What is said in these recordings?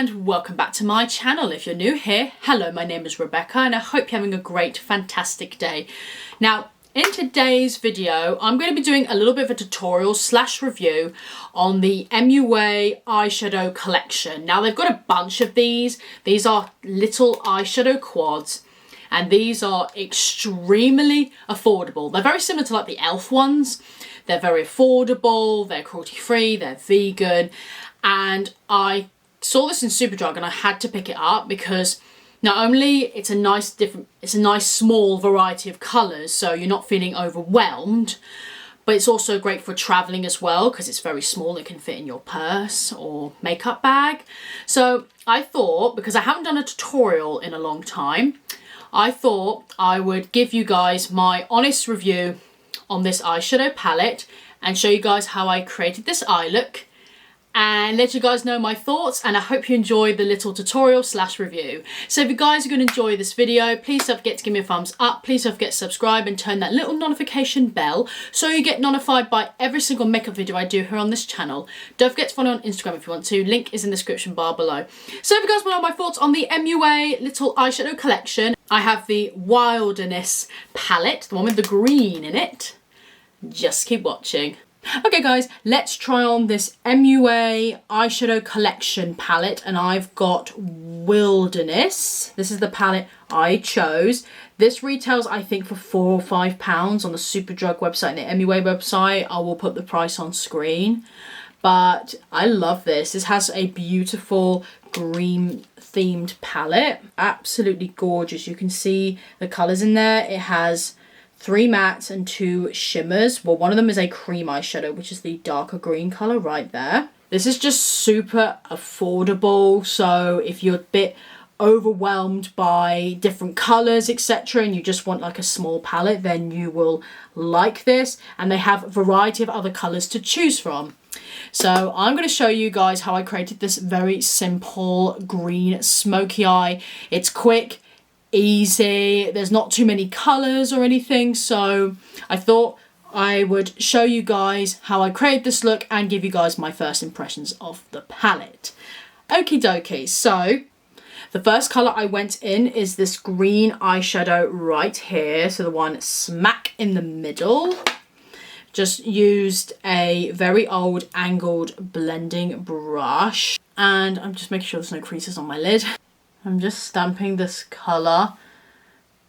and welcome back to my channel. If you're new here, hello, my name is Rebecca and I hope you're having a great, fantastic day. Now, in today's video, I'm going to be doing a little bit of a tutorial / review on the MUA eyeshadow collection. Now, they've got a bunch of these. These are little eyeshadow quads and these are extremely affordable. They're very similar to like the e.l.f. ones. They're very affordable, they're cruelty-free, they're vegan, and I saw this in Superdrug and I had to pick it up because not only it's a nice small variety of colours, so you're not feeling overwhelmed, but it's also great for travelling as well because it's very small. It can fit in your purse or makeup bag. So I thought, because I haven't done a tutorial in a long time, I thought I would give you guys my honest review on this eyeshadow palette and show you guys how I created this eye look and let you guys know my thoughts, and I hope you enjoy the little tutorial / review. So if you guys are going to enjoy this video, please don't forget to give me a thumbs up, please don't forget to subscribe and turn that little notification bell so you get notified by every single makeup video I do here on this channel. Don't forget to follow on Instagram if you want to, link is in the description bar below. So if you guys want to know my thoughts on the MUA little eyeshadow collection, I have the Wilderness palette, the one with the green in it. Just keep watching. Okay guys, let's try on this MUA eyeshadow collection palette, and I've got Wilderness. This is the palette I chose. This retails I think for £4 or £5 on the Superdrug website and the MUA website. I will put the price on screen. But I love this. This has a beautiful green themed palette. Absolutely gorgeous. You can see the colours in there. It has 3 mattes and 2 shimmers. Well, one of them is a cream eyeshadow, which is the darker green colour right there. This is just super affordable. So if you're a bit overwhelmed by different colours, etc., and you just want like a small palette, then you will like this. And they have a variety of other colours to choose from. So I'm going to show you guys how I created this very simple green smoky eye. It's quick, easy, there's not too many colours or anything, so I thought I would show you guys how I created this look and give you guys my first impressions of the palette. Okie dokie, so the first colour I went in is this green eyeshadow right here, so the one smack in the middle. Just used a very old angled blending brush and I'm just making sure there's no creases on my lid. I'm just stamping this colour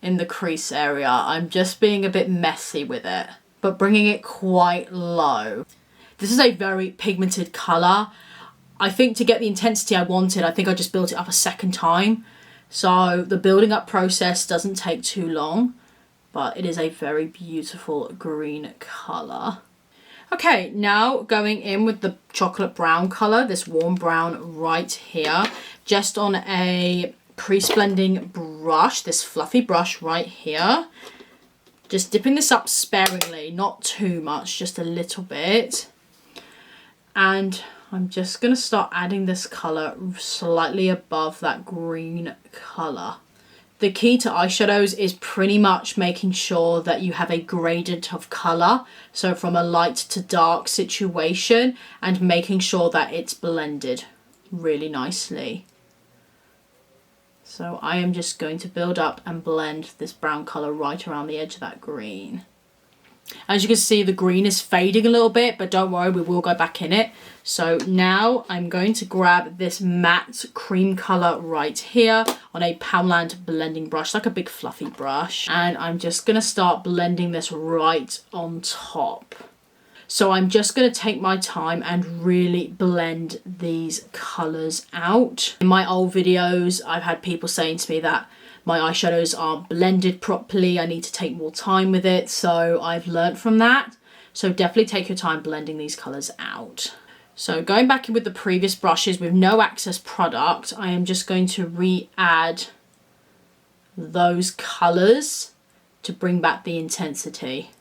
in the crease area. I'm just being a bit messy with it, but bringing it quite low. This is a very pigmented colour. I think to get the intensity I wanted, I think I just built it up a second time. So the building up process doesn't take too long, but it is a very beautiful green colour. Okay, now going in with the chocolate brown colour, this warm brown right here, just on a crease blending brush, this fluffy brush right here. Just dipping this up sparingly, not too much, just a little bit. And I'm just going to start adding this colour slightly above that green colour. The key to eyeshadows is pretty much making sure that you have a gradient of colour, so from a light to dark situation, and making sure that it's blended really nicely. So I am just going to build up and blend this brown colour right around the edge of that green. As you can see, the green is fading a little bit, but don't worry, we will go back in it. So now I'm going to grab this matte cream colour right here on a Poundland blending brush, like a big fluffy brush. And I'm just going to start blending this right on top. So I'm just going to take my time and really blend these colours out. In my old videos, I've had people saying to me that my eyeshadows aren't blended properly. I need to take more time with it. So I've learnt from that. So definitely take your time blending these colours out. So going back in with the previous brushes with no excess product, I am just going to re-add those colours to bring back the intensity.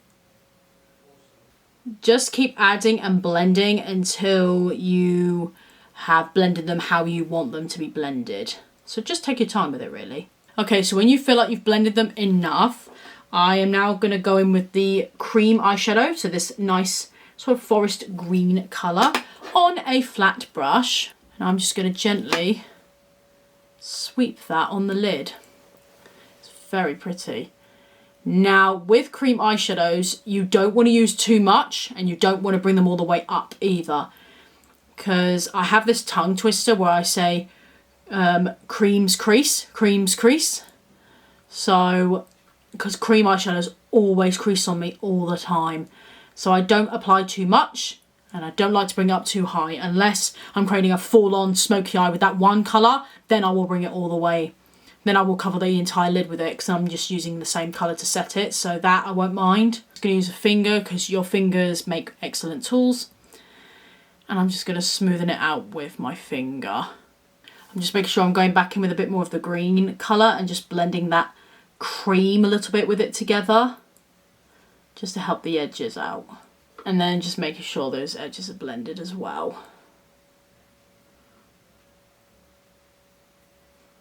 Just keep adding and blending until you have blended them how you want them to be blended. So just take your time with it really. Okay, so when you feel like you've blended them enough, I am now going to go in with the cream eyeshadow. So this nice sort of forest green colour on a flat brush. And I'm just going to gently sweep that on the lid. It's very pretty. Now with cream eyeshadows, you don't want to use too much and you don't want to bring them all the way up either, because I have this tongue twister where I say creams crease. So because cream eyeshadows always crease on me all the time, so I don't apply too much and I don't like to bring it up too high unless I'm creating a full-on smoky eye with that one colour. Then I will bring it all the way. Then I will cover the entire lid with it because I'm just using the same colour to set it, so that I won't mind. I'm just going to use a finger because your fingers make excellent tools. And I'm just going to smoothen it out with my finger. I'm just making sure I'm going back in with a bit more of the green colour and just blending that cream a little bit with it together, just to help the edges out. And then just making sure those edges are blended as well.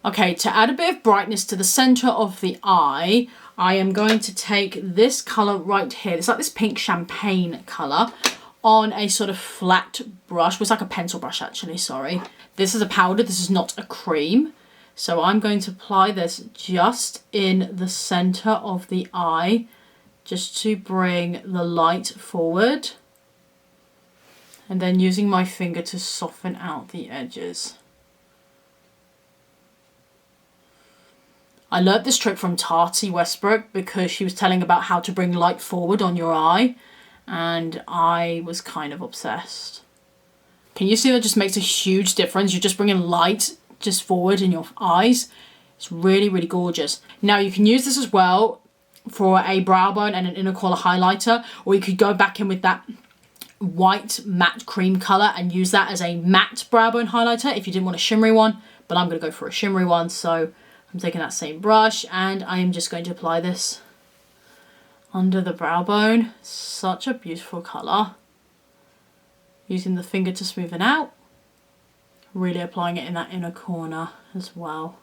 Okay, to add a bit of brightness to the centre of the eye, I am going to take this colour right here. It's like this pink champagne colour on a sort of flat brush. Well, it's like a pencil brush actually, sorry. This is a powder, this is not a cream. So I'm going to apply this just in the centre of the eye, just to bring the light forward. And then using my finger to soften out the edges. I learnt this trick from Tati Westbrook because she was telling about how to bring light forward on your eye, and I was kind of obsessed. Can you see that just makes a huge difference? You're just bringing light just forward in your eyes. It's really, really gorgeous. Now you can use this as well for a brow bone and an inner corner highlighter, or you could go back in with that white matte cream colour and use that as a matte brow bone highlighter if you didn't want a shimmery one, but I'm going to go for a shimmery one, so I'm taking that same brush and I am just going to apply this under the brow bone. Such a beautiful colour. Using the finger to smoothen out. Really applying it in that inner corner as well.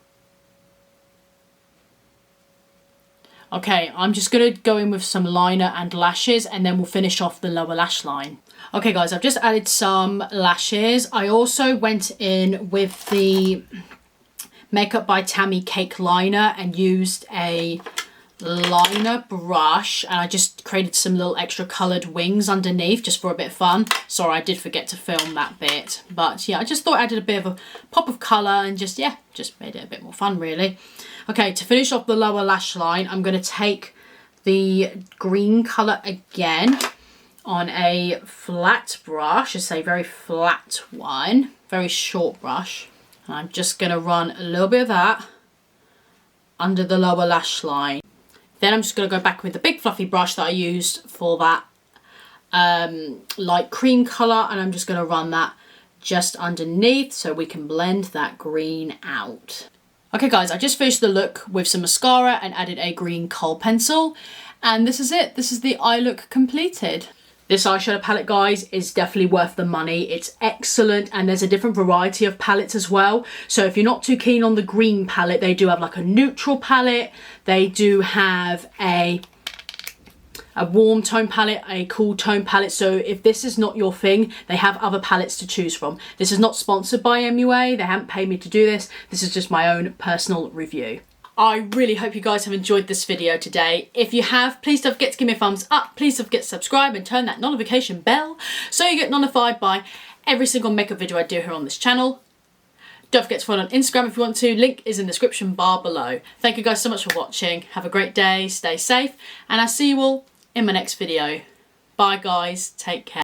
Okay, I'm just going to go in with some liner and lashes and then we'll finish off the lower lash line. Okay guys, I've just added some lashes. I also went in with the Makeup by Tammy Cake Liner and used a liner brush, and I just created some little extra coloured wings underneath just for a bit of fun. Sorry, I did forget to film that bit, but yeah, I just thought I added a bit of a pop of colour and just made it a bit more fun really. Okay, to finish off the lower lash line, I'm going to take the green colour again on a flat brush. I say very flat one, very short brush. And I'm just going to run a little bit of that under the lower lash line. Then I'm just going to go back with the big fluffy brush that I used for that light cream colour, and I'm just going to run that just underneath so we can blend that green out. Okay guys, I just finished the look with some mascara and added a green kohl pencil, and this is it. This is the eye look completed. This eyeshadow palette, guys, is definitely worth the money. It's excellent, and there's a different variety of palettes as well. So if you're not too keen on the green palette, they do have like a neutral palette. They do have a warm tone palette, a cool tone palette. So if this is not your thing, they have other palettes to choose from. This is not sponsored by MUA. They haven't paid me to do this. This is just my own personal review. I really hope you guys have enjoyed this video today. If you have, please don't forget to give me a thumbs up. Please don't forget to subscribe and turn that notification bell so you get notified by every single makeup video I do here on this channel. Don't forget to follow on Instagram if you want to. Link is in the description bar below. Thank you guys so much for watching. Have a great day, stay safe, and I'll see you all in my next video. Bye guys, take care.